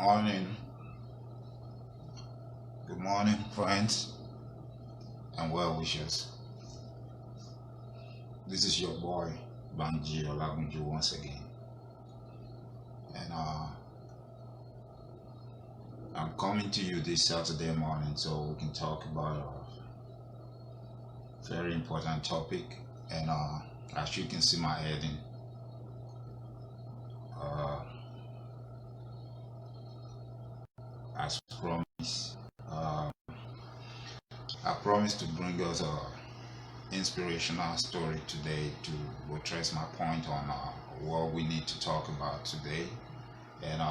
morning. Good morning, friends and well wishers. This is your boy Banji Olagunju once again, and I'm coming to you this Saturday morning so we can talk about a very important topic. And as you can see my heading, uh, as promised, I promised to bring us a inspirational story today to buttress my point on what we need to talk about today. And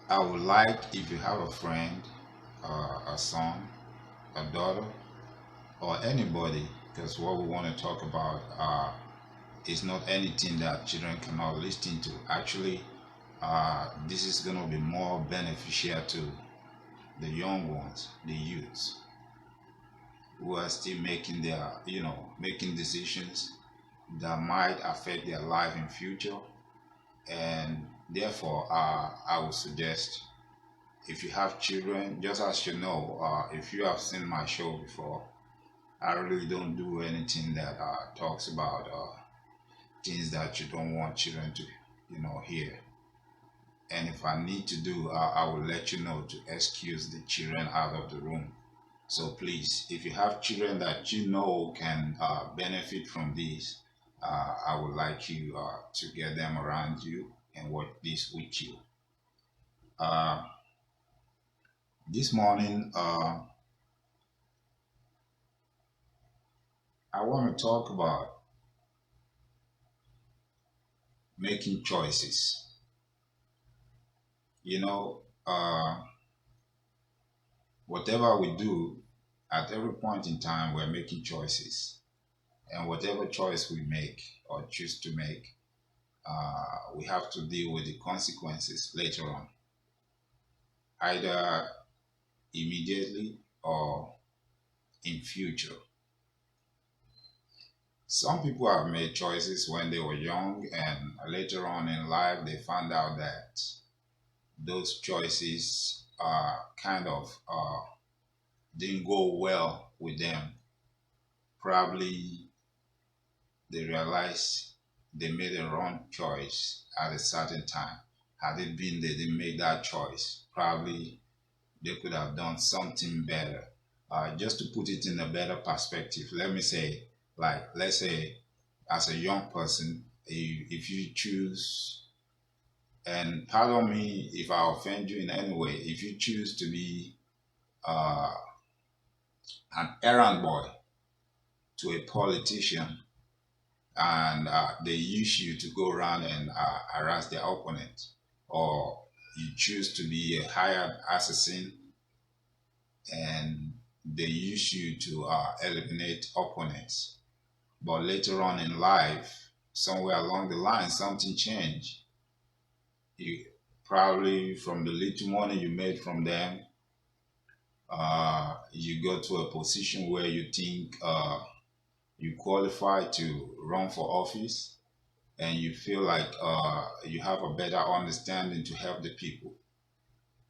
I would like, if you have a friend, a son, a daughter, or anybody, because what we want to talk about is not anything that children cannot listen to. Actually, this is going to be more beneficial to the young ones, the youths, who are still making their, making decisions that might affect their life in future. And therefore, I would suggest, if you have children, just as you know, if you have seen my show before, I really don't do anything that talks about things that you don't want children to, hear. And if I need to do, I will let you know to excuse the children out of the room. So please, if you have children that you know can benefit from this, I would like you to get them around you and watch this with you. This morning, I want to talk about making choices. You know, whatever we do, at every point in time, we're making choices. And whatever choice we make or choose to make, we have to deal with the consequences later on, either immediately or in future. Some people have made choices when they were young, and later on in life, they found out that those choices kind of didn't go well with them. Probably they realized they made a wrong choice at a certain time. Had it been they didn't make that choice, probably they could have done something better. Just to put it in a better perspective, let me say, let's say, as a young person, if you choose, and pardon me if I offend you in any way, if you choose to be uh, an errand boy to a politician, and they use you to go around and harass their opponent, or you choose to be a hired assassin and they use you to eliminate opponents, but later on in life, somewhere along the line, something changed. You probably, from the little money you made from them, you go to a position where you think you qualify to run for office, and you feel like you have a better understanding to help the people.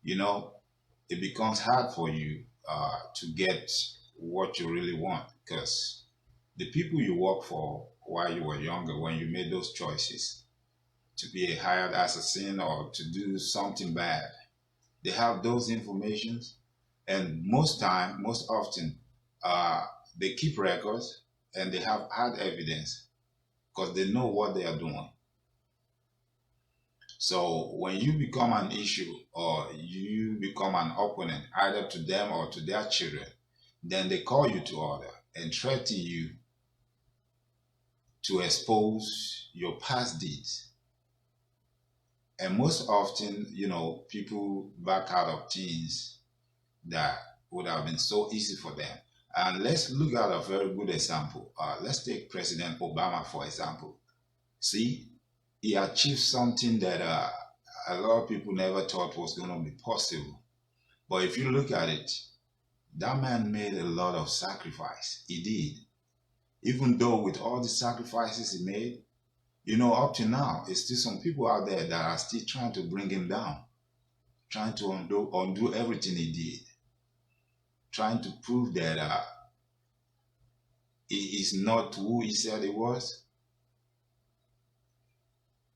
You know, it becomes hard for you to get what you really want, because the people you work for while you were younger, when you made those choices to be a hired assassin or to do something bad, they have those informations, and most often, uh, they keep records and they have hard evidence because they know what they are doing. So when you become an issue or you become an opponent either to them or to their children, then they call you to order and threaten you to expose your past deeds. And most often, people back out of things that would have been so easy for them. And let's look at a very good example. Let's take President Obama, for example. See, he achieved something that a lot of people never thought was going to be possible. But if you look at it, that man made a lot of sacrifice. He did. Even though with all the sacrifices he made, Up to now, it's still some people out there that are still trying to bring him down, trying to undo everything he did, trying to prove that he is not who he said he was.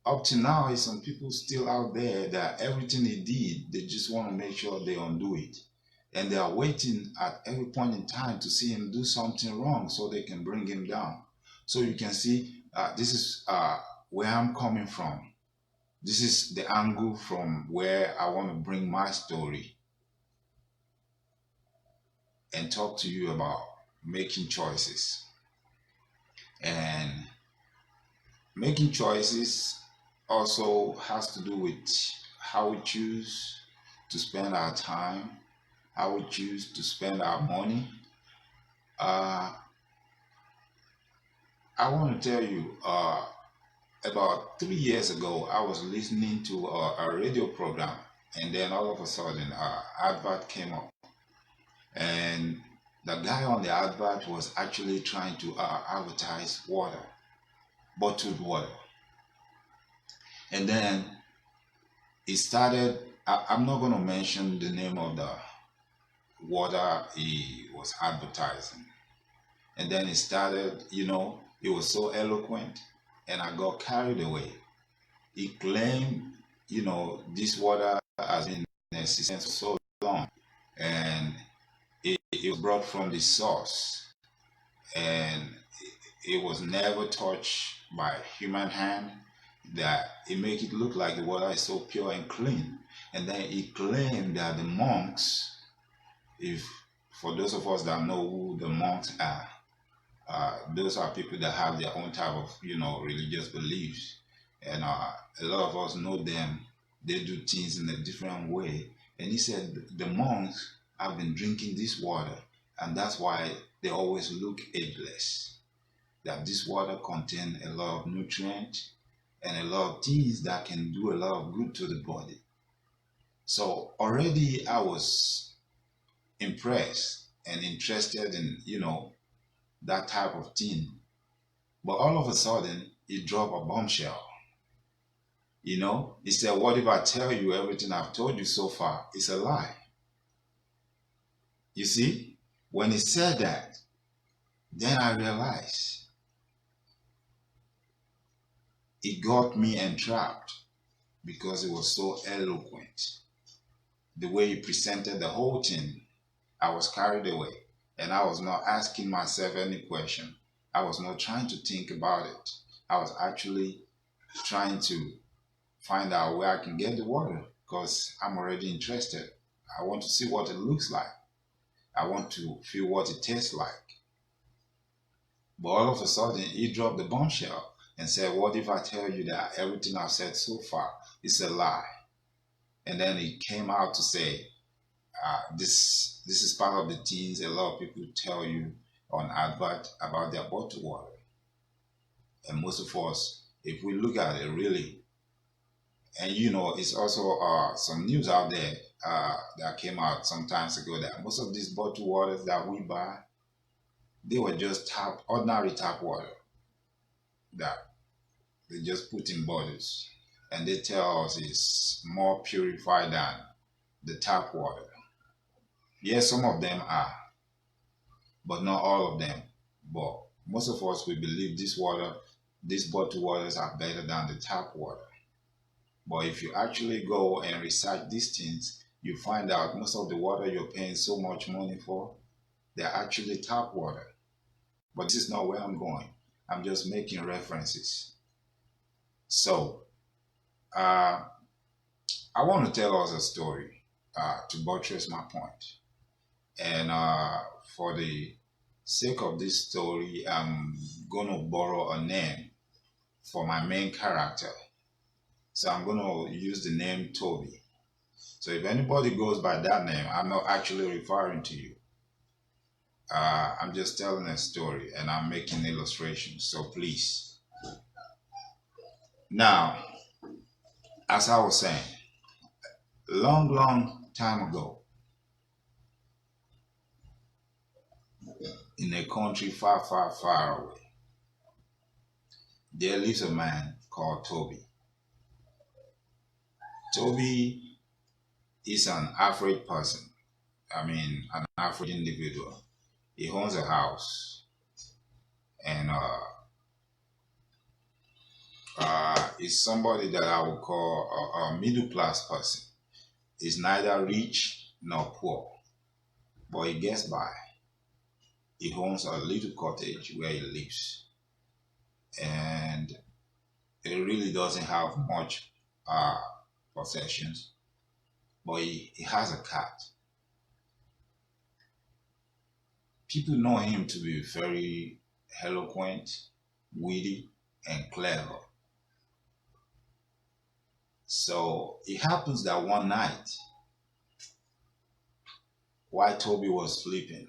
Up to now, there's some people still out there that everything he did, they just want to make sure they undo it. And they are waiting at every point in time to see him do something wrong so they can bring him down. So you can see this is where I'm coming from. This is the angle from where I want to bring my story and talk to you about making choices. And making choices also has to do with how we choose to spend our time, how we choose to spend our money. I want to tell you, about 3 years ago, I was listening to a radio program, and then all of a sudden, advert came up, and the guy on the advert was actually trying to advertise water, bottled water. And then he started, I'm not going to mention the name of the water he was advertising. And then he started, he was so eloquent, and I got carried away. He claimed, this water has been in existence for so long, and it was brought from the source, and it was never touched by human hand, that it make it look like the water is so pure and clean. And then he claimed that the monks, if for those of us that know who the monks are, those are people that have their own type of religious beliefs, and a lot of us know them. They do things in a different way. And he said the monks have been drinking this water, and that's why they always look ageless. That this water contains a lot of nutrients and a lot of things that can do a lot of good to the body. So already I was impressed and interested in, that type of thing. But all of a sudden, he dropped a bombshell. He said, what if I tell you everything I've told you so far is a lie? You see, when he said that, then I realized it got me entrapped because it was so eloquent. The way he presented the whole thing, I was carried away, and I was not asking myself any question. I was not trying to think about it. I was actually trying to find out where I can get the water because I'm already interested. I want to see what it looks like. I want to feel what it tastes like. But all of a sudden, he dropped the bombshell and said, what if I tell you that everything I've said so far is a lie? And then he came out to say, this is part of the things a lot of people tell you on advert about their bottled water. And most of us, if we look at it really, and it's also some news out there that came out some times ago that most of these bottled waters that we buy, they were just ordinary tap water that they just put in bottles, and they tell us it's more purified than the tap water. Yes, some of them are, but not all of them. But most of us, we believe these bottled waters are better than the tap water. But if you actually go and research these things, you find out most of the water you're paying so much money for, they're actually tap water. But this is not where I'm going. I'm just making references. So, I want to tell us a story to buttress my point. And for the sake of this story, I'm going to borrow a name for my main character. So I'm going to use the name Toby. So if anybody goes by that name, I'm not actually referring to you. I'm just telling a story and I'm making illustrations. So please. Now, as I was saying, long time ago, in a country far away, there lives a man called Toby. Toby is an average person. I mean, an average individual. He owns a house and is somebody that I would call a middle class person. He's neither rich nor poor, but he gets by. He owns a little cottage where he lives, and he really doesn't have much uh, possessions, but he has a cat. People know him to be very eloquent, witty, and clever. So it happens that one night, while Toby was sleeping,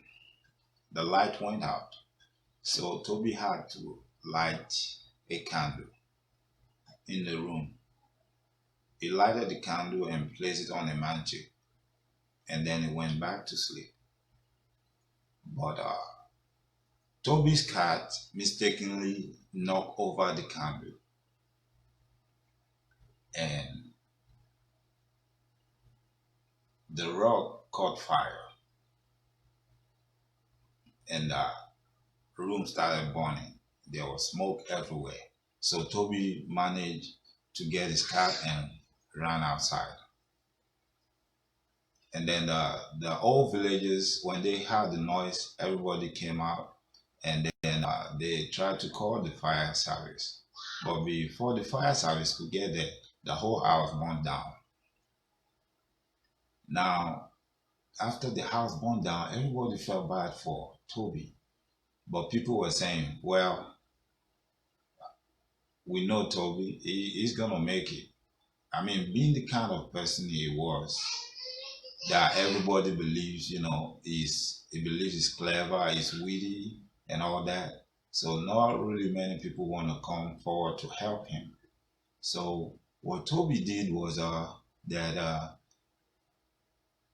the light went out. So Toby had to light a candle in the room. He lighted the candle and placed it on a mantle, and then he went back to sleep. But Toby's cat mistakenly knocked over the candle, and the rug caught fire, and the room started burning. There was smoke everywhere. So Toby managed to get his cat and ran outside. And then the old villagers, when they heard the noise, everybody came out, and then they tried to call the fire service. But before the fire service could get there, the whole house burned down. Now, after the house burned down, everybody felt bad for Toby. But people were saying, well, we know Toby, he's going to make it. I mean, being the kind of person he was, that everybody believes, he believes he's clever, he's witty, and all that. So not really many people want to come forward to help him. So what Toby did was that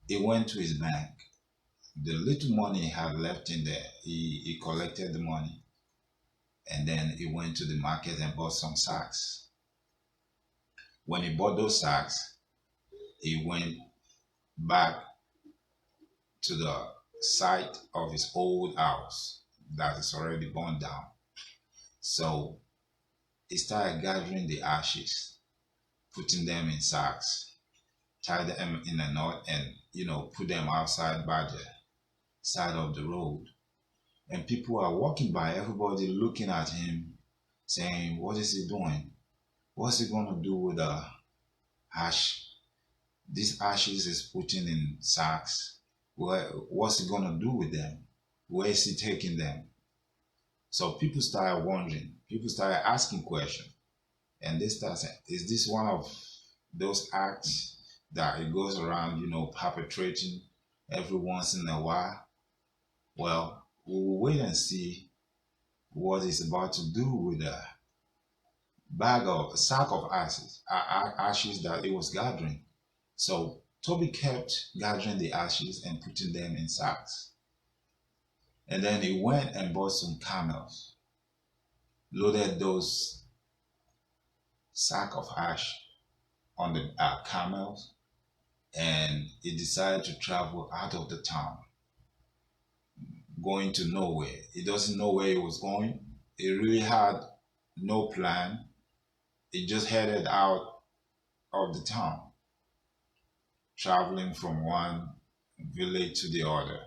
he went to his bank. The little money he had left in there, he collected the money, and then he went to the market and bought some sacks. When he bought those sacks, he went back to the site of his old house that is already burned down. So he started gathering the ashes, putting them in sacks, tie them in a knot, and put them outside by the side of the road. And people are walking by, everybody looking at him, saying, "What is he doing? What's he going to do with the ash? These ashes is putting in sacks. What's he going to do with them? Where is he taking them?" So people started wondering. People started asking questions. And they started saying, is this one of those acts that it goes around, perpetrating every once in a while? Well, we'll wait and see what he's about to do with a sack of ashes that he was gathering. So Toby kept gathering the ashes and putting them in sacks. And then he went and bought some camels, loaded those sack of ash on the camels, and he decided to travel out of the town, going to nowhere. He doesn't know where he was going. He really had no plan. He just headed out of the town, traveling from one village to the other.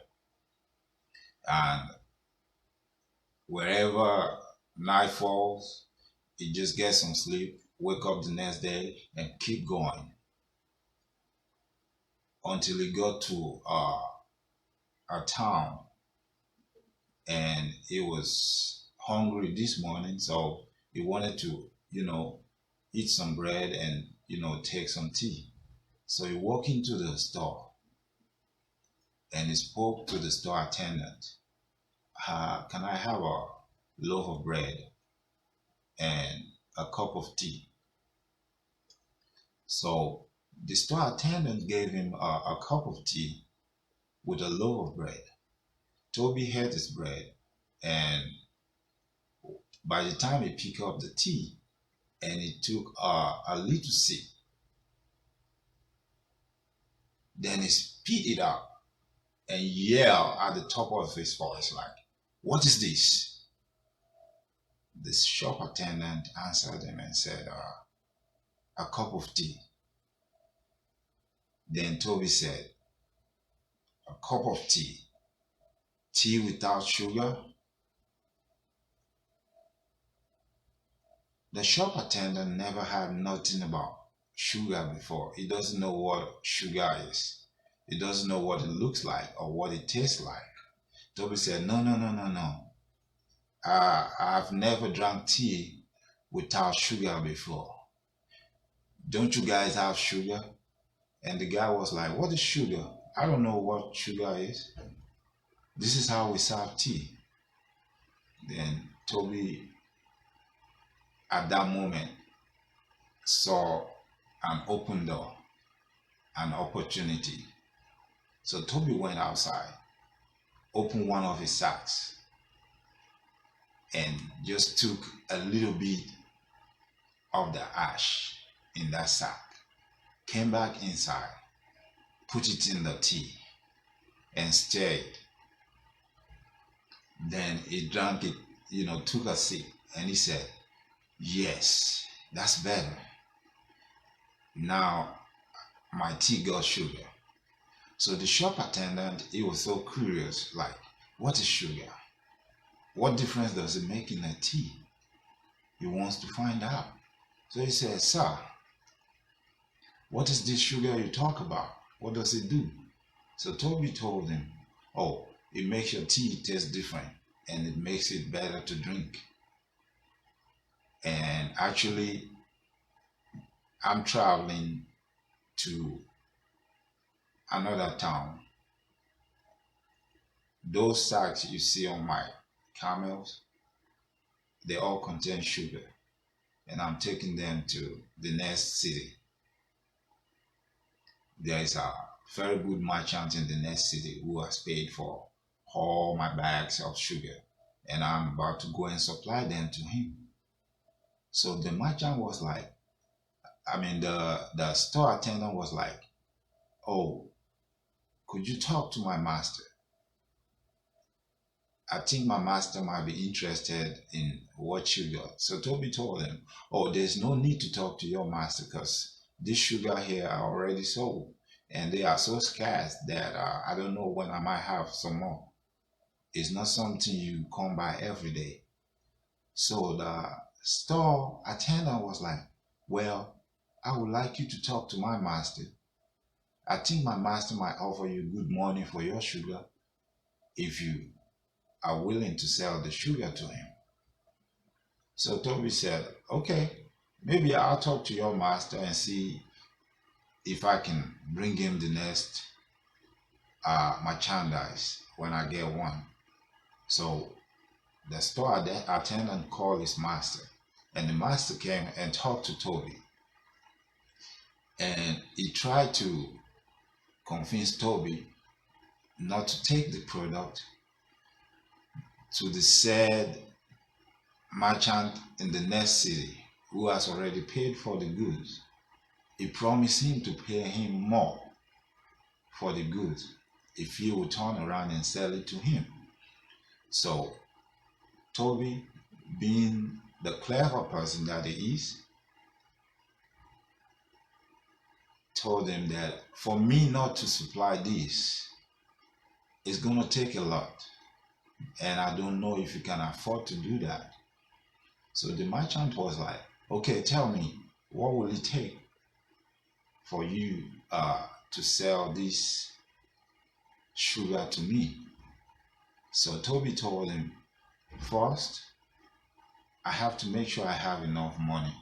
And wherever night falls, he just gets some sleep, wake up the next day, and keep going until he got to a town. And he was hungry this morning, so he wanted to, eat some bread and, take some tea. So he walked into the store and he spoke to the store attendant. Can I have a loaf of bread and a cup of tea? So the store attendant gave him a cup of tea with a loaf of bread. Toby had his bread, and by the time he picked up the tea, and he took a little sip. Then he spit it out and yelled at the top of his voice, like, "What is this?" The shop attendant answered him and said, "A cup of tea." Then Toby said, "A cup of tea? Tea without sugar?" The shop attendant never had nothing about sugar before. He doesn't know what sugar is. He doesn't know what it looks like or what it tastes like. Toby said, "No, no, no, no, no. I've never drank tea without sugar before. Don't you guys have sugar?" And the guy was like, "What is sugar? I don't know what sugar is. This is how we serve tea." Then Toby, at that moment, saw an open door, an opportunity. So Toby went outside, opened one of his sacks, and just took a little bit of the ash in that sack, came back inside, put it in the tea, and stirred. Then he drank it, took a sip, and he said, "Yes, that's better. Now my tea got sugar." So the shop attendant, he was so curious, like, "What is sugar? What difference does it make in a tea?" He wants to find out. So he said, "Sir, what is this sugar you talk about? What does it do?" So Toby told him, "Oh, it makes your tea taste different and it makes it better to drink. And actually, I'm traveling to another town. Those sacks you see on my camels, they all contain sugar, and I'm taking them to the next city. There is a very good merchant in the next city who has paid for all my bags of sugar, and I'm about to go and supply them to him." So the merchant was like, the store attendant was like, "Oh, could you talk to my master? I think my master might be interested in what you got." So Toby told him, "Oh, there's no need to talk to your master because this sugar here are already sold and they are so scarce that I don't know when I might have some more. It's not something you come by every day." So the store attendant was like, "Well, I would like you to talk to my master. I think my master might offer you good money for your sugar if you are willing to sell the sugar to him." So Toby said, "Okay, maybe I'll talk to your master and see if I can bring him the next merchandise when I get one." So the store attendant called his master, and the master came and talked to Toby. And he tried to convince Toby not to take the product to the said merchant in the next city who has already paid for the goods. He promised him to pay him more for the goods if he would turn around and sell it to him. So Toby, being the clever person that he is, told him that for me not to supply this, it's going to take a lot. And I don't know if you can afford to do that. So the merchant was like, "Okay, tell me, what will it take for you to sell this sugar to me?" So Toby told him, "First, I have to make sure I have enough money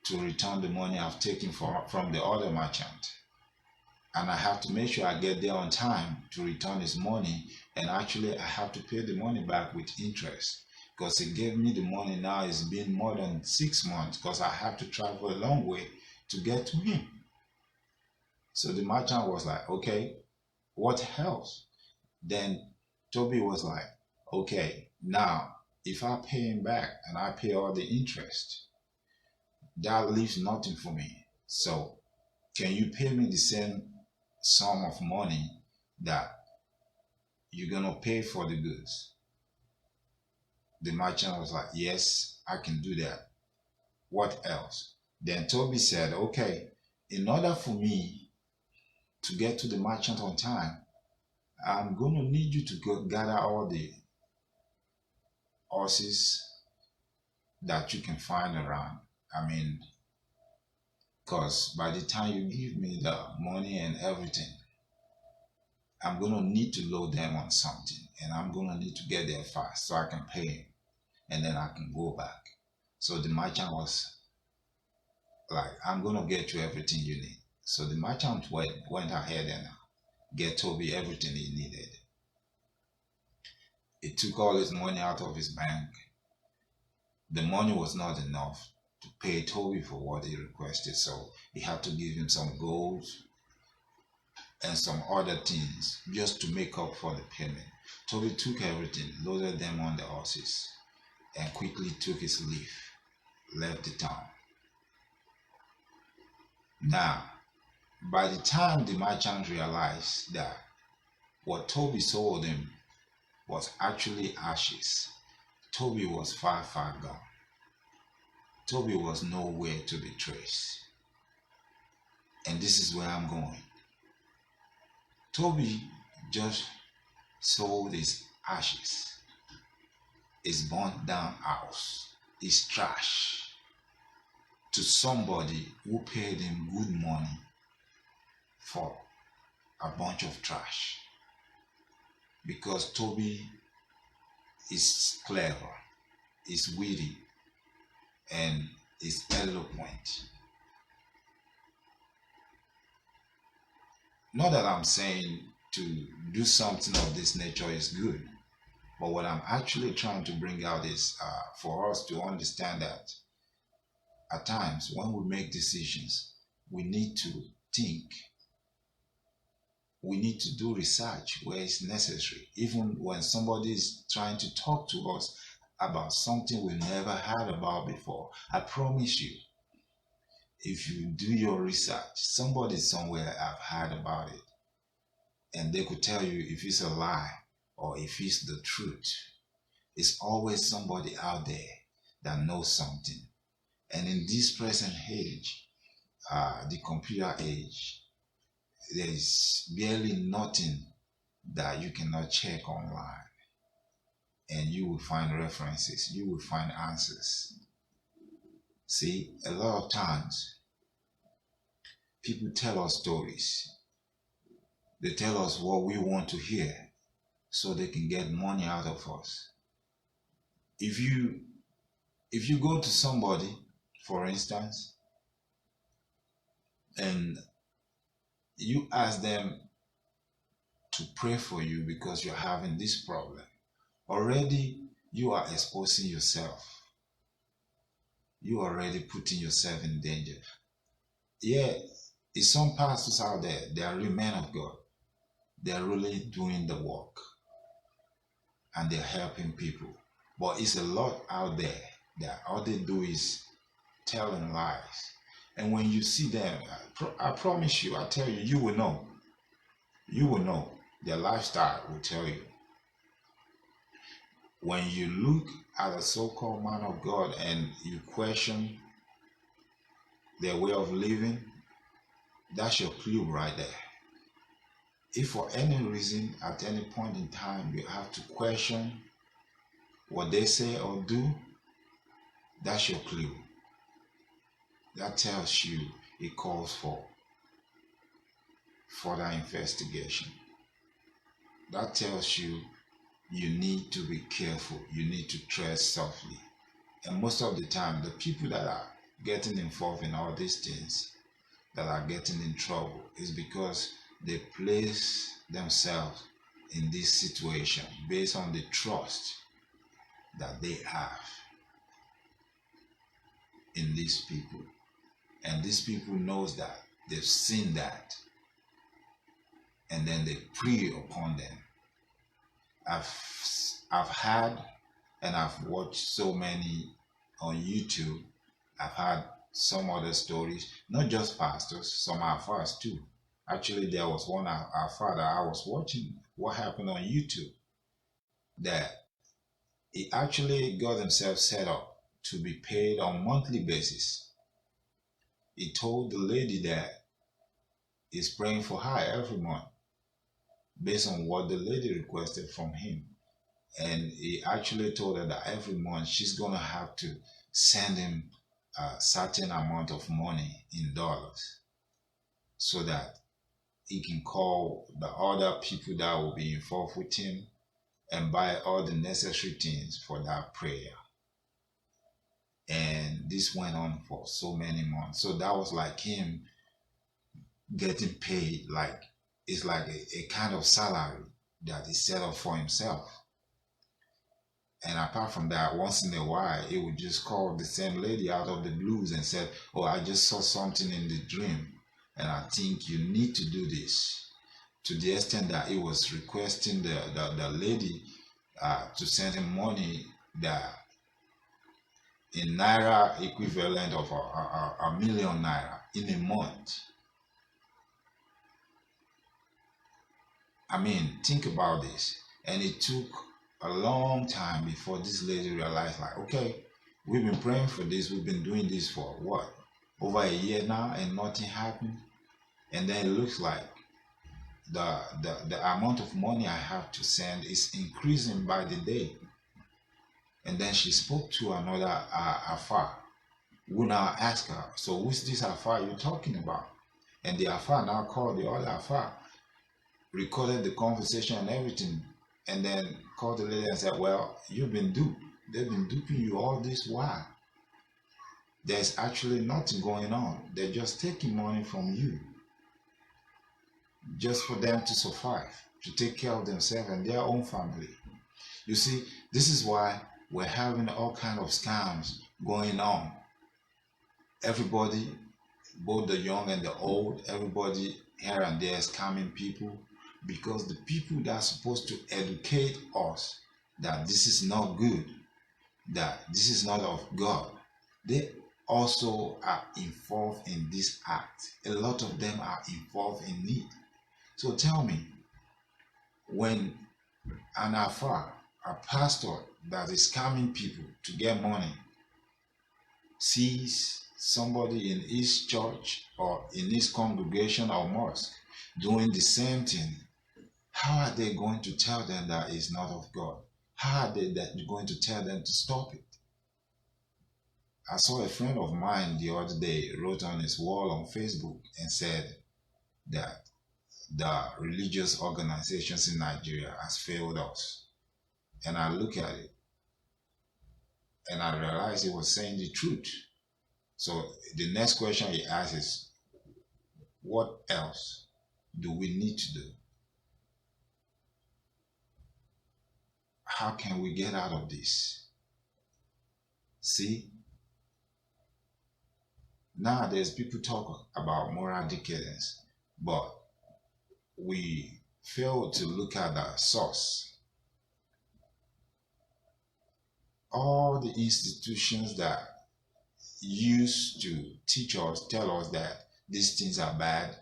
to return the money I've taken from the other merchant. And I have to make sure I get there on time to return his money. And actually, I have to pay the money back with interest because he gave me the money now. It's been more than 6 months because I have to travel a long way to get to him." So the merchant was like, "Okay, what else?" Then Toby was like, "Okay, now if I pay him back and I pay all the interest, that leaves nothing for me. So can you pay me the same sum of money that you're gonna pay for the goods? The merchant was like, yes, I can do that. What else? Then Toby said, okay, in order for me to get to the merchant on time, I'm gonna need you to go gather all the horses that you can find around. I mean, because by the time you give me the money and everything, I'm gonna need to load them on something, and I'm gonna need to get there fast so I can pay him, and then I can go back. So the merchant was like, I'm gonna get you everything you need. So the merchant went ahead and get Toby everything he needed. He took all his money out of his bank. The money was not enough to pay Toby for what he requested, so he had to give him some gold and some other things just to make up for the payment. Toby took everything, loaded them on the horses, and quickly took his leave, left the town. Now, by the time the merchant realized that what Toby sold him was actually ashes, Toby was far, far gone. Toby was nowhere to be traced. And this is where I'm going. Toby just sold his ashes, his burnt down house, his trash to somebody who paid him good money for a bunch of trash. Because Toby is clever, is witty, and is eloquent. Not that I'm saying to do something of this nature is good, but what I'm actually trying to bring out is for us to understand that at times when we make decisions, we need to think. We need to do research where it's necessary. Even when somebody is trying to talk to us about something we never heard about before, I promise you, if you do your research, somebody somewhere have heard about it, and they could tell you if it's a lie or if it's the truth. It's always somebody out there that knows something. And in this present age, the computer age, there is barely nothing that you cannot check online, and you will find references, you will find answers. See, a lot of times people tell us stories. They tell us what we want to hear so they can get money out of us. If you go to somebody, for instance, and you ask them to pray for you because you're having this problem, already you are exposing yourself. You are already putting yourself in danger. Yeah, it's some pastors out there, they are real men of God. They are really doing the work and they're helping people. But it's a lot out there that all they do is telling lies. And when you see them, I promise you, I tell you, you will know. You will know. Their lifestyle will tell you. When you look at a so-called man of God and you question their way of living, that's your clue right there. If for any reason, at any point in time, you have to question what they say or do, that's your clue. That tells you it calls for further investigation. That tells you you need to be careful. You need to tread softly. And most of the time, the people that are getting involved in all these things, that are getting in trouble, is because they place themselves in this situation based on the trust that they have in these people. And these people knows that, they've seen that, and then they prey upon them. I've had and I've watched so many on YouTube. I've had some other stories, not just pastors, some alphas too. Actually, there was one alpha that I was watching what happened on YouTube that he actually got himself set up to be paid on monthly basis. He told the lady that he's praying for her every month based on what the lady requested from him. And he actually told her that every month she's going to have to send him a certain amount of money in dollars so that he can call the other people that will be involved with him and buy all the necessary things for that prayer. And this went on for so many months. So that was like him getting paid, like it's like a kind of salary that he set up for himself. And apart from that, once in a while, he would just call the same lady out of the blues and said, "Oh, I just saw something in the dream, and I think you need to do this." To the extent that he was requesting the lady to send him money that in naira equivalent of a million naira in a month. I mean, think about this. And it took a long time before this lady realized, like, okay, we've been praying for this, we've been doing this for what? Over a year now, and nothing happened. And then it looks like the amount of money I have to send is increasing by the day. And then she spoke to another Afar, who now asked her, "So who's this Afar you're talking about?" And the Afar now called the other Afar, recorded the conversation and everything, and then called the lady and said, "Well, you've been duped. They've been duping you all this while. There's actually nothing going on. They're just taking money from you just for them to survive, to take care of themselves and their own family." You see, this is why we're having all kind of scams going on. Everybody, both the young and the old, everybody here and there is scamming people, because the people that are supposed to educate us that this is not good, that this is not of God, they also are involved in this act. A lot of them are involved in it. So tell me, when an alpha, a pastor that is scamming people to get money, sees somebody in his church or in his congregation or mosque doing the same thing, how are they going to tell them that it's not of God? How are they going to tell them to stop it? I saw a friend of mine the other day wrote on his wall on Facebook and said that the religious organizations in Nigeria has failed us. And I look at it and I realized he was saying the truth. So the next question he asks is, what else do we need to do? How can we get out of this? See, nowadays people talk about moral decadence, but we fail to look at the source. All the institutions that used to teach us, tell us that these things are bad,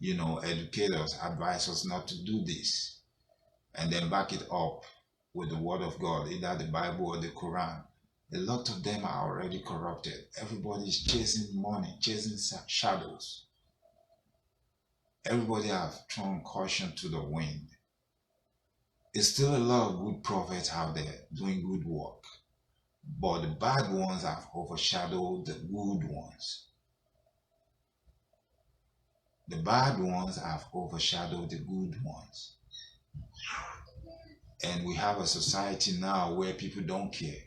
educate us, advise us not to do this, and then back it up with the word of God, either the Bible or the Quran. A lot of them are already corrupted. Everybody is chasing money, chasing shadows. Everybody have thrown caution to the wind. There's still a lot of good prophets out there doing good work, but the bad ones have overshadowed the good ones. The bad ones have overshadowed the good ones. And we have a society now where people don't care.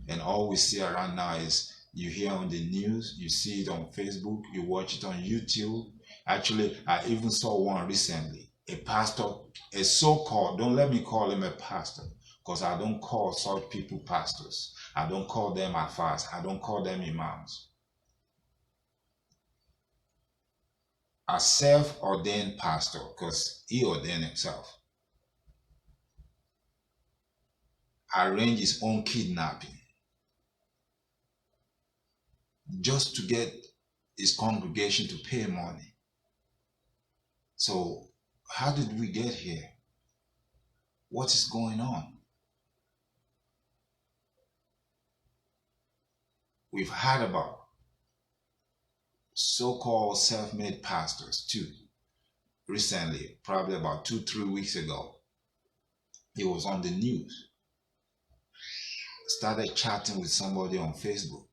And all we see around now is you hear on the news, you see it on Facebook, you watch it on YouTube. Actually, I even saw one recently. A pastor, a so-called, don't let me call him a pastor, because I don't call such people pastors. I don't call them afars. I don't call them imams. A self-ordained pastor, because he ordained himself, arranged his own kidnapping. just to get his congregation to pay money. So how did we get here? What is going on? We've heard about so-called self-made pastors too. Recently, probably about 2-3 weeks ago, he was on the news, started chatting with somebody on Facebook,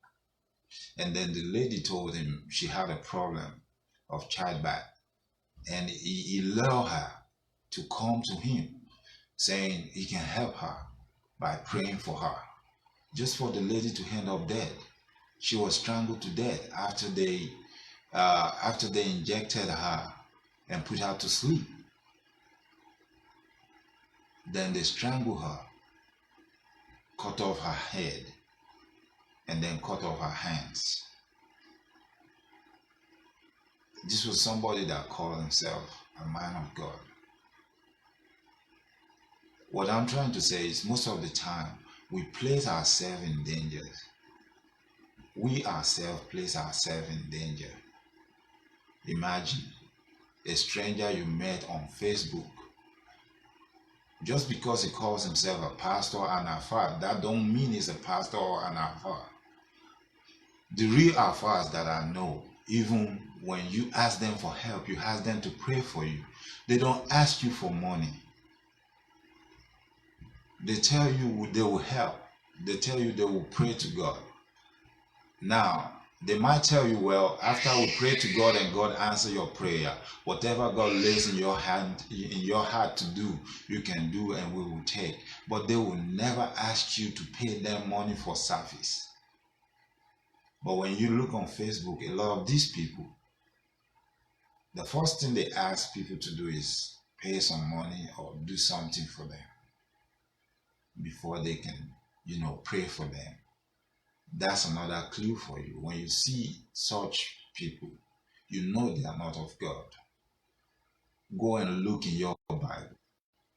and then the lady told him she had a problem of childbirth, and he lured her to come to him, saying he can help her by praying for her, just for the lady to end up dead. She was strangled to death after they injected her and put her to sleep. Then they strangled her, cut off her head, and then cut off her hands. This was somebody that called himself a man of God. What I'm trying to say is, most of the time we place ourselves in danger. We ourselves place ourselves in danger. Imagine a stranger you met on Facebook. Just because he calls himself a pastor and alpha, that don't mean he's a pastor or an alpha. The real alphas that I know, even when you ask them for help, you ask them to pray for you, they don't ask you for money. They tell you they will help. They tell you they will pray to God. Now, they might tell you, well, after we pray to God and God answer your prayer, whatever God lays in your hand, in your heart to do, you can do and we will take. But they will never ask you to pay them money for service. But when you look on Facebook, a lot of these people, the first thing they ask people to do is pay some money or do something for them before they can, pray for them. That's another clue for you. When you see such people, you know they are not of God. Go and look in your Bible.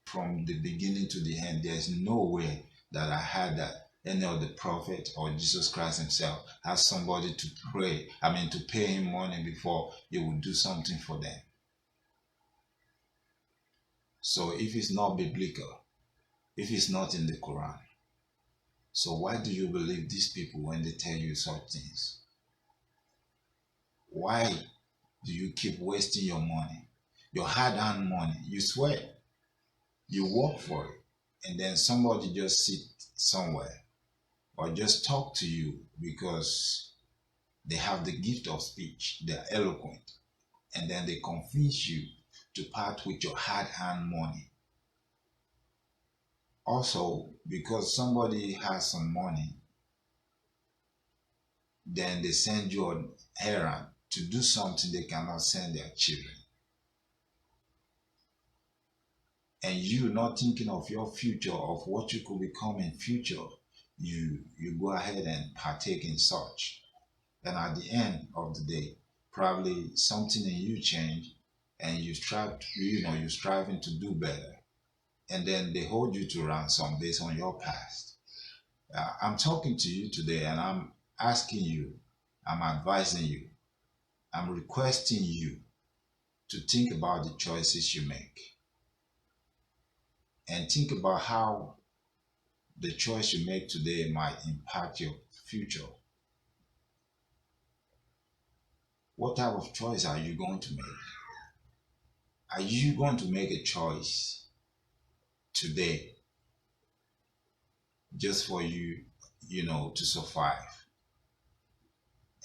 From the beginning to the end, there's no way that I heard that any of the prophet or Jesus Christ himself has somebody to to pay him money before he would do something for them. So if it's not biblical, if it's not in the Quran, so why do you believe these people when they tell you such things? Why do you keep wasting your money, your hard-earned money? You sweat, you work for it, and then somebody just sit somewhere or just talk to you because they have the gift of speech, they're eloquent, and then they convince you to part with your hard-earned money. Also, because somebody has some money, then they send you an errand to do something they cannot send their children. And you not thinking of your future, of what you could become in future, you go ahead and partake in such. And at the end of the day, probably something in you change and you're striving to do better. And then they hold you to ransom based on your past. I'm talking to you today and I'm asking you, I'm advising you, I'm requesting you to think about the choices you make. And think about how the choice you make today might impact your future. What type of choice are you going to make? Are you going to make a choice today just for you, to survive?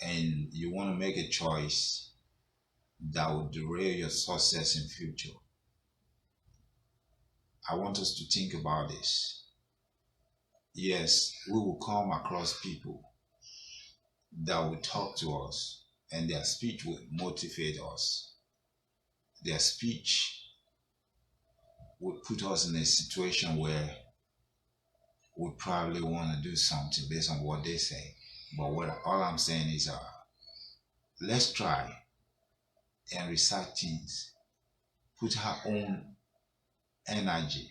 And you want to make a choice that will derail your success in future? I want us to think about this. Yes, we will come across people that will talk to us and their speech will motivate us. Their speech will put us in a situation where we probably want to do something based on what they say. But all I'm saying is, let's try and research things, put our own energy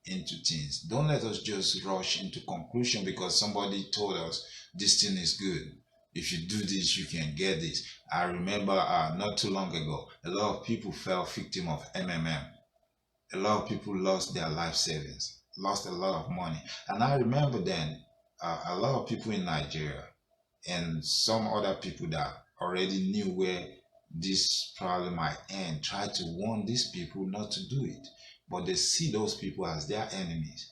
into things. Don't let us just rush into conclusion because somebody told us this thing is good. If you do this, you can get this. I remember not too long ago, a lot of people fell victim of MMM. A lot of people lost their life savings, lost a lot of money. And I remember then a lot of people in Nigeria and some other people that already knew where this problem might end tried to warn these people not to do it. But they see those people as their enemies.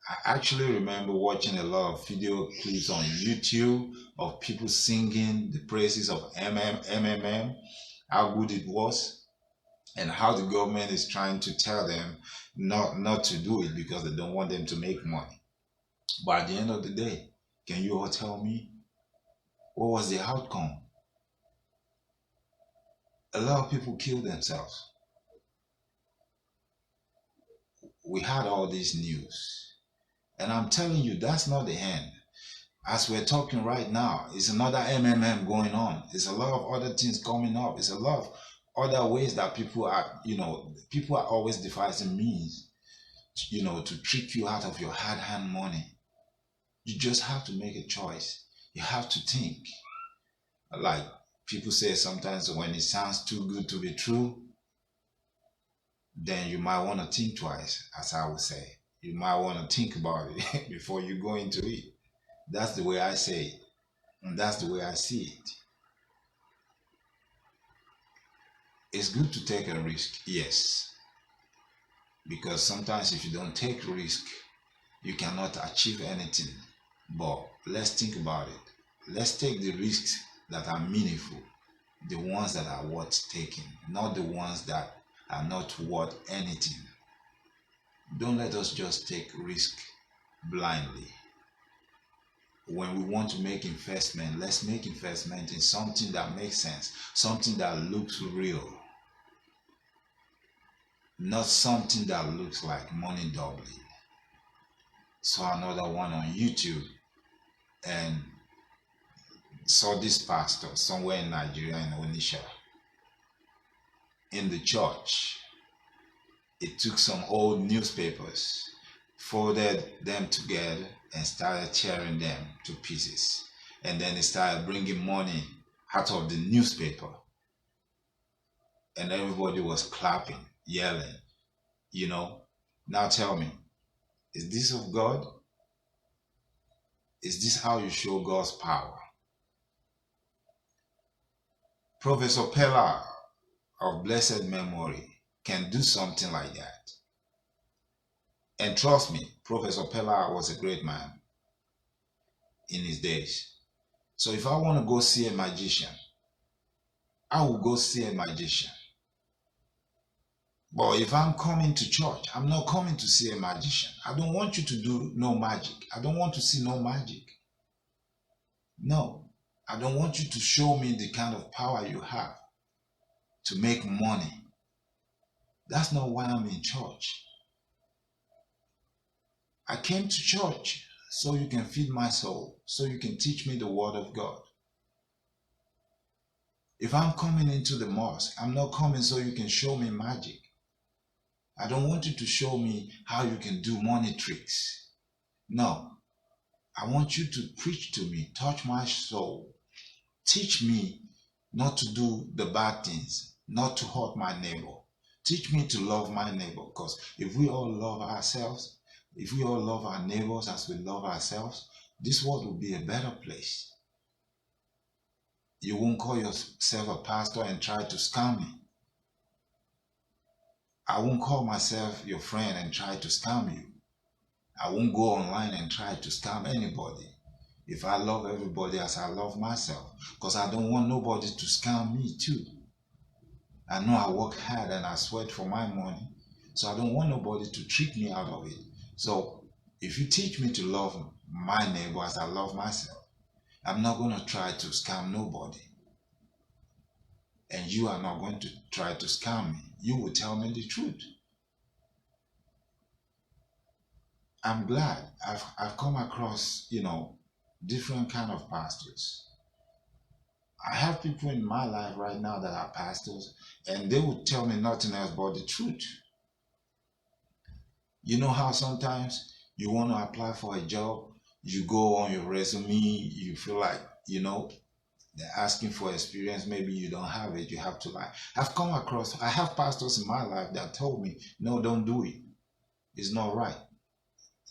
I actually remember watching a lot of video clips on YouTube of people singing the praises of MMM, how good it was, and how the government is trying to tell them not to do it because they don't want them to make money. But at the end of the day, can you all tell me what was the outcome? A lot of people killed themselves. We had all this news. And I'm telling you, that's not the end. As we're talking right now, it's another MMM going on. There's a lot of other things coming up. It's a lot of other ways that people are, people are always devising means, to trick you out of your hard-earned money. You just have to make a choice. You have to think. Like people say sometimes when it sounds too good to be true, then you might want to think twice, as I would say. You might want to think about it before you go into it. That's the way I say it. And that's the way I see it. It's good to take a risk, yes. Because sometimes if you don't take risk, you cannot achieve anything. But let's think about it. Let's take the risks that are meaningful, the ones that are worth taking, not the ones that are not worth anything. Don't let us just take risk blindly. When we want to make investment, let's make investment in something that makes sense, something that looks real, not something that looks like money doubling. Saw another one on YouTube and saw this pastor somewhere in Nigeria, in Onitsha, in the church. It took some old newspapers, folded them together and started tearing them to pieces. And then it started bringing money out of the newspaper. And everybody was clapping, yelling, Now tell me, is this of God? Is this how you show God's power? Professor PELU of blessed memory can do something like that. And trust me, Professor PELU was a great man in his days. So if I want to go see a magician, I will go see a magician. But if I'm coming to church, I'm not coming to see a magician. I don't want you to do no magic. I don't want to see no magic. No, I don't want you to show me the kind of power you have to make money. That's not why I'm in church. I came to church so you can feed my soul, so you can teach me the word of God. If I'm coming into the mosque, I'm not coming so you can show me magic. I don't want you to show me how you can do money tricks. No, I want you to preach to me, touch my soul. Teach me not to do the bad things, not to hurt my neighbor. Teach me to love my neighbor, because if we all love ourselves, if we all love our neighbors as we love ourselves, this world will be a better place. You won't call yourself a pastor and try to scam me. I won't call myself your friend and try to scam you. I won't go online and try to scam anybody. If I love everybody as I love myself, because I don't want nobody to scam me too. I know I work hard and I sweat for my money, so I don't want nobody to trick me out of it. So if you teach me to love my neighbor as I love myself, I'm not going to try to scam nobody. And you are not going to try to scam me. You will tell me the truth. I'm glad I've come across, different kind of pastors. I have people in my life right now that are pastors, and they would tell me nothing else but the truth. You know how sometimes you want to apply for a job, you go on your resume, you feel like, They're asking for experience. Maybe you don't have it. You have to lie. I have pastors in my life that told me, no, don't do it. It's not right.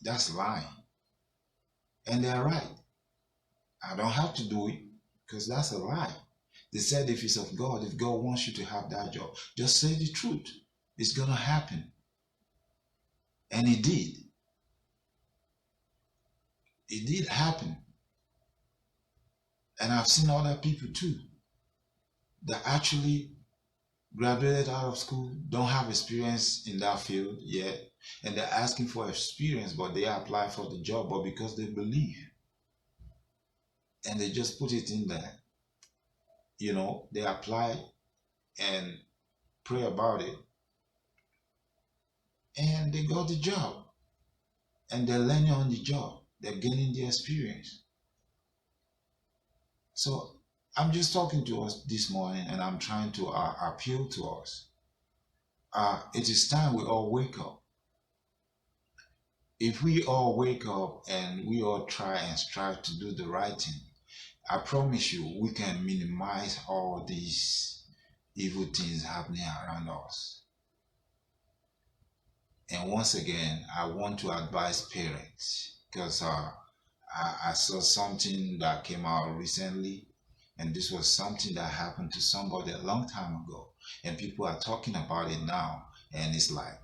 That's lying. And they're right. I don't have to do it because that's a lie. They said if it's of God, if God wants you to have that job, just say the truth. It's going to happen. And it did. It did happen. And I've seen other people too that actually graduated out of school, don't have experience in that field yet, and they're asking for experience, but they apply for the job, but because they believe and they just put it in there, they apply and pray about it, and they got the job, and they're learning on the job, they're gaining the experience. So I'm just talking to us this morning, and I'm trying to appeal to us. It is time we all wake up. If we all wake up and we all try and strive to do the right thing, I promise you we can minimize all these evil things happening around us. And once again, I want to advise parents because I saw something that came out recently, and this was something that happened to somebody a long time ago, and people are talking about it now, and it's like,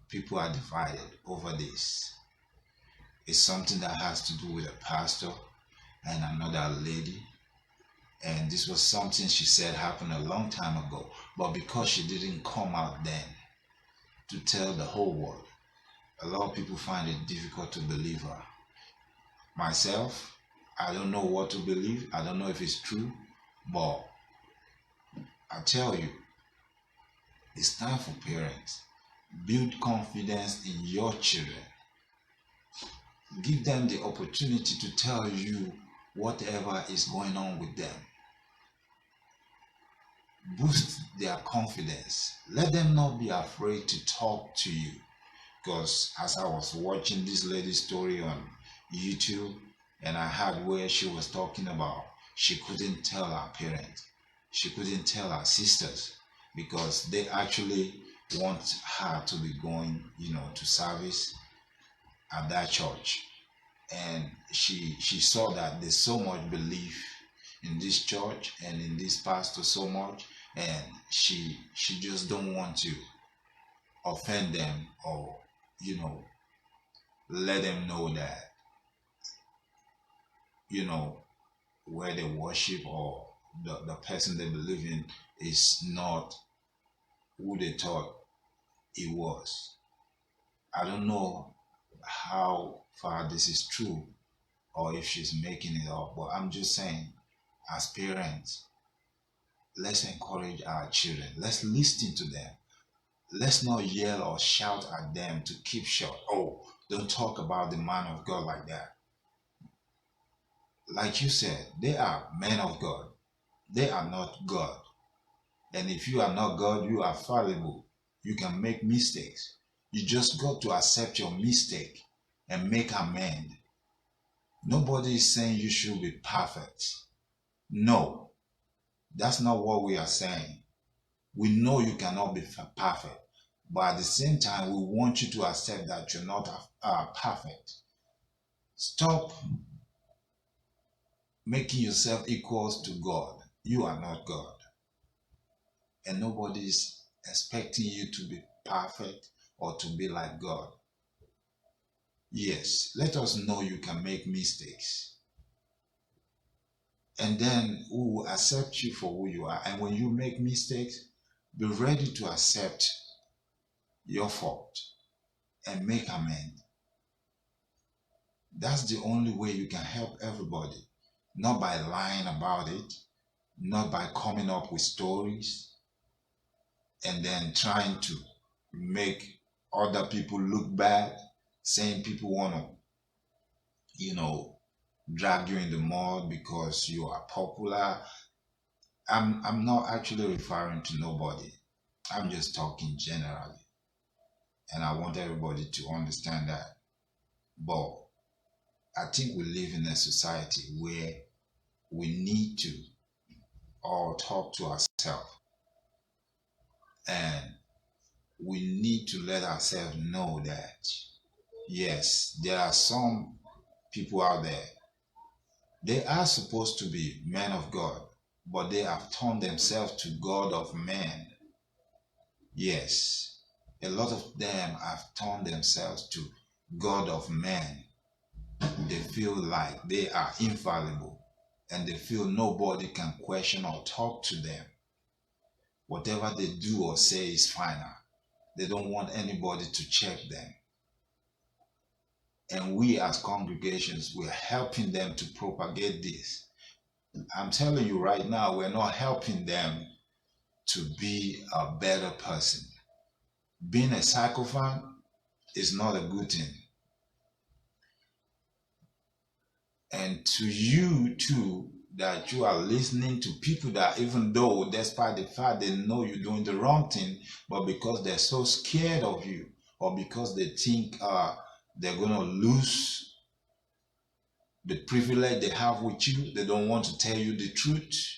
people are divided over this. It's something that has to do with a pastor and another lady, and this was something she said happened a long time ago, but because she didn't come out then to tell the whole world, a lot of people find it difficult to believe her. Myself, I don't know what to believe. I don't know if it's true, but I tell you, it's time for parents. Build confidence in your children. Give them the opportunity to tell you whatever is going on with them. Boost their confidence. Let them not be afraid to talk to you. Because as I was watching this lady's story on YouTube, and I heard where she was talking about she couldn't tell her parents, she couldn't tell her sisters, because they actually want her to be going, to service at that church. And she saw that there's so much belief in this church and in this pastor so much, and she just don't want to offend them or let them know that where they worship or the person they believe in is not who they thought it was. I don't know how far this is true or if she's making it up, but I'm just saying, as parents, let's encourage our children. Let's listen to them. Let's not yell or shout at them to keep short. Oh, don't talk about the man of God like that. Like you said, they are men of God. They are not God. And if you are not God, you are fallible. You can make mistakes. You just got to accept your mistake and make amend. Nobody is saying you should be perfect. No, that's not what we are saying. We know you cannot be perfect, but at the same time, we want you to accept that you're not perfect. Stop making yourself equals to God. You are not God. And nobody is expecting you to be perfect or to be like God. Yes, let us know you can make mistakes. And then we will accept you for who you are. And when you make mistakes, be ready to accept your fault and make amends. That's the only way you can help everybody. Not by lying about it, not by coming up with stories and then trying to make other people look bad, saying people want to, drag you in the mud because you are popular. I'm not actually referring to nobody. I'm just talking generally. And I want everybody to understand that. But I think we live in a society where we need to all talk to ourselves, and we need to let ourselves know that yes, there are some people out there, they are supposed to be men of God, but they have turned themselves to God of men. Yes, a lot of them have turned themselves to God of men. They feel like they are infallible, and they feel nobody can question or talk to them. Whatever they do or say is final. They don't want anybody to check them. And we as congregations, we're helping them to propagate this. I'm telling you right now, we're not helping them to be a better person. Being a sycophant is not a good thing. And to you too, that you are listening to people that, even though despite the fact they know you're doing the wrong thing, but because they're so scared of you, or because they think they're going to lose the privilege they have with you, they don't want to tell you the truth.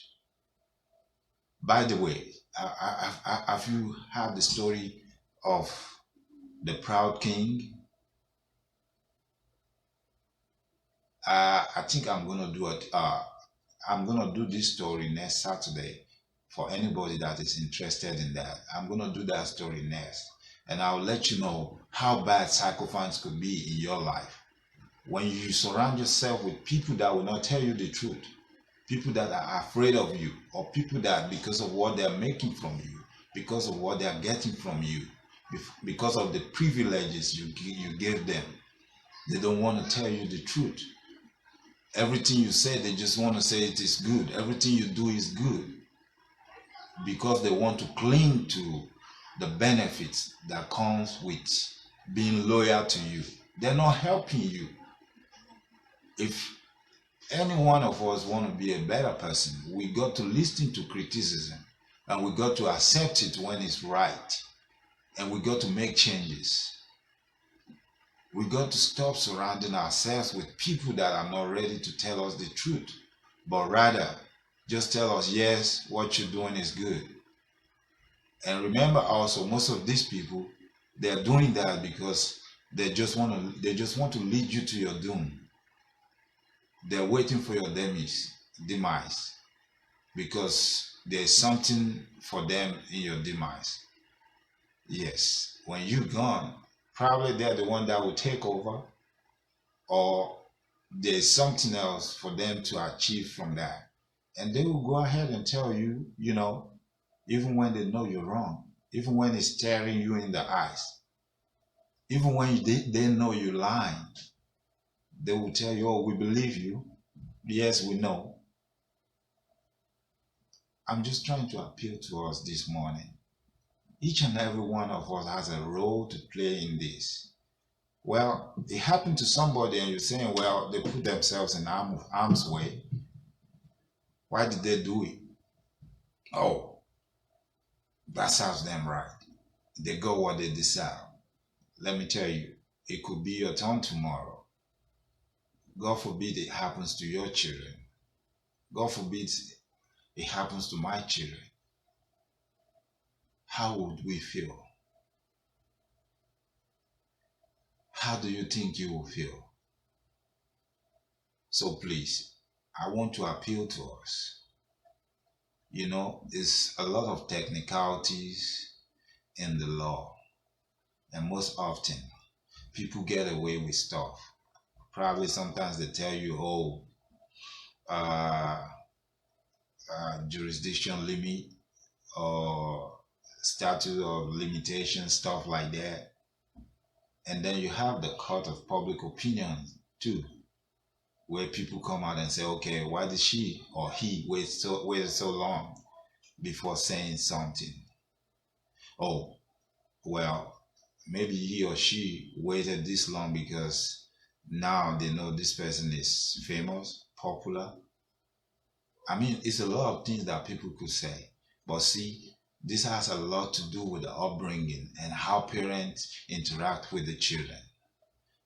By the way, have you heard the story of the proud king? I think I'm gonna do it. I'm gonna do this story next Saturday for anybody that is interested in that. I'm gonna do that story next, and I'll let you know how bad sycophants could be in your life when you surround yourself with people that will not tell you the truth, people that are afraid of you, or people that, because of what they're making from you, because of what they're getting from you, because of the privileges you give them, they don't want to tell you the truth. Everything you say, they just want to say it is good. Everything you do is good, because they want to cling to the benefits that comes with being loyal to you. They're not helping you. If any one of us want to be a better person, we got to listen to criticism, and we got to accept it when it's right, and we got to make changes. We got to stop surrounding ourselves with people that are not ready to tell us the truth, but rather just tell us, yes, what you're doing is good. And remember also, most of these people, they're doing that because they just want to lead you to your doom. They're waiting for your demise, because there's something for them in your demise. Yes, when you're gone, probably they're the one that will take over, or there's something else for them to achieve from that. And they will go ahead and tell you, even when they know you're wrong, even when it's staring you in the eyes, even when they know you're lying, they will tell you, oh, we believe you. Yes, we know. I'm just trying to appeal to us this morning. Each and every one of us has a role to play in this. Well, it happened to somebody, and you're saying, well, they put themselves in harm's way. Why did they do it? Oh, that serves them right. They got what they deserve. Let me tell you, it could be your turn tomorrow. God forbid it happens to your children. God forbid it happens to my children. How would we feel? How do you think you will feel? So please, I want to appeal to us. There's a lot of technicalities in the law, and most often people get away with stuff. Probably sometimes they tell you, oh, jurisdiction limit, or statute of limitation, stuff like that. And then you have the court of public opinion too, where people come out and say, okay, why did she or he wait so long before saying something? Oh, well, maybe he or she waited this long because now they know this person is famous, popular. I mean, it's a lot of things that people could say. But see, this has a lot to do with the upbringing and how parents interact with the children.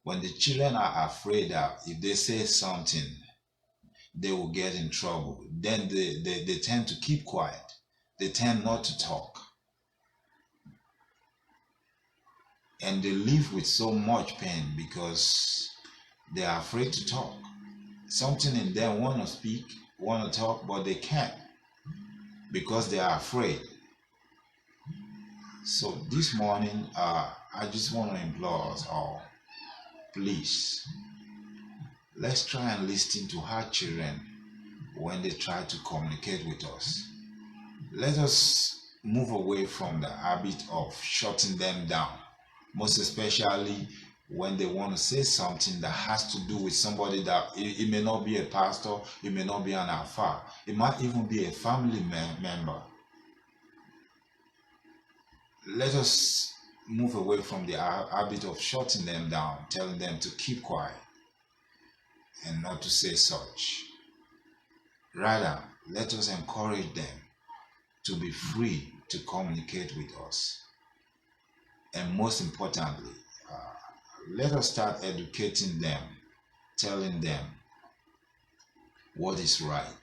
When the children are afraid that if they say something, they will get in trouble. Then they tend to keep quiet. They tend not to talk. And they live with so much pain because they are afraid to talk. Something in them want to speak, want to talk, but they can't because they are afraid. So this morning, I just want to implore us all, please, let's try and listen to our children when they try to communicate with us. Let us move away from the habit of shutting them down, most especially when they want to say something that has to do with somebody that it may not be a pastor, it may not be an alpha, it might even be a family member. Let us move away from the habit of shutting them down, telling them to keep quiet and not to say such. Rather, let us encourage them to be free to communicate with us. And most importantly, let us start educating them, telling them what is right.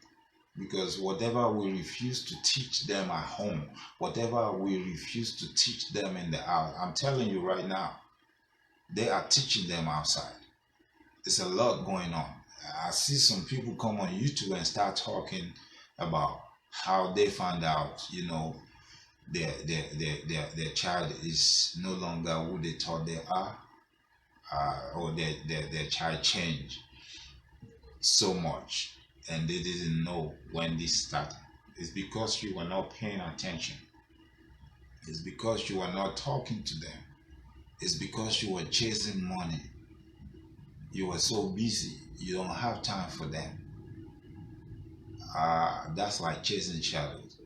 Because whatever we refuse to teach them at home, whatever we refuse to teach them in the house, I'm telling you right now, they are teaching them outside. There's a lot going on. I see some people come on YouTube and start talking about how they found out, their child is no longer who they thought they are, or their child changed so much and they didn't know when this started. It's because you were not paying attention. It's because you were not talking to them. It's because you were chasing money. You were so busy, you don't have time for them. That's like chasing shadows.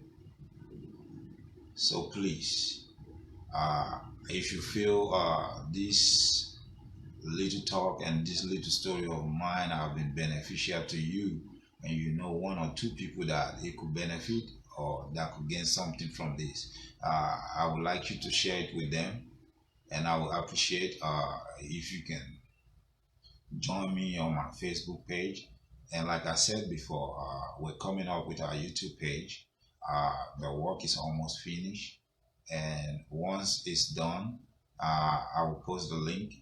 So please, if you feel this little talk and this little story of mine have been beneficial to you, and you know one or two people that it could benefit or that could gain something from this, I would like you to share it with them, and I would appreciate if you can join me on my Facebook page. And like I said before, we're coming up with our YouTube page. The work is almost finished, and once it's done, I will post the link.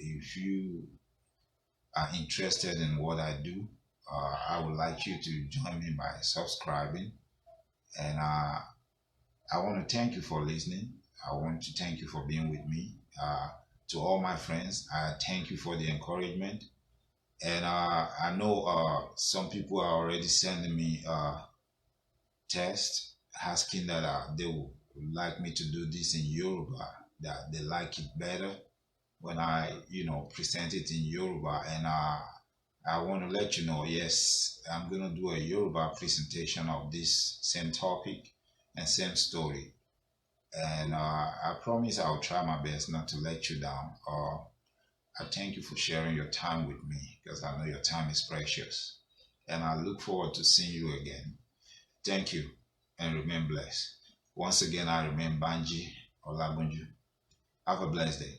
If you are interested in what I do, I would like you to join me by subscribing. And I want to thank you for listening. I want to thank you for being with me. To all my friends, I thank you for the encouragement. And I know some people are already sending me text asking that they would like me to do this in Yoruba, that they like it better when I, present it in Yoruba. And I want to let you know, yes, I'm going to do a Yoruba presentation of this same topic and same story. And I promise I'll try my best not to let you down. I thank you for sharing your time with me because I know your time is precious. And I look forward to seeing you again. Thank you and remain blessed. Once again, I remain Banji Olagunju. Have a blessed day.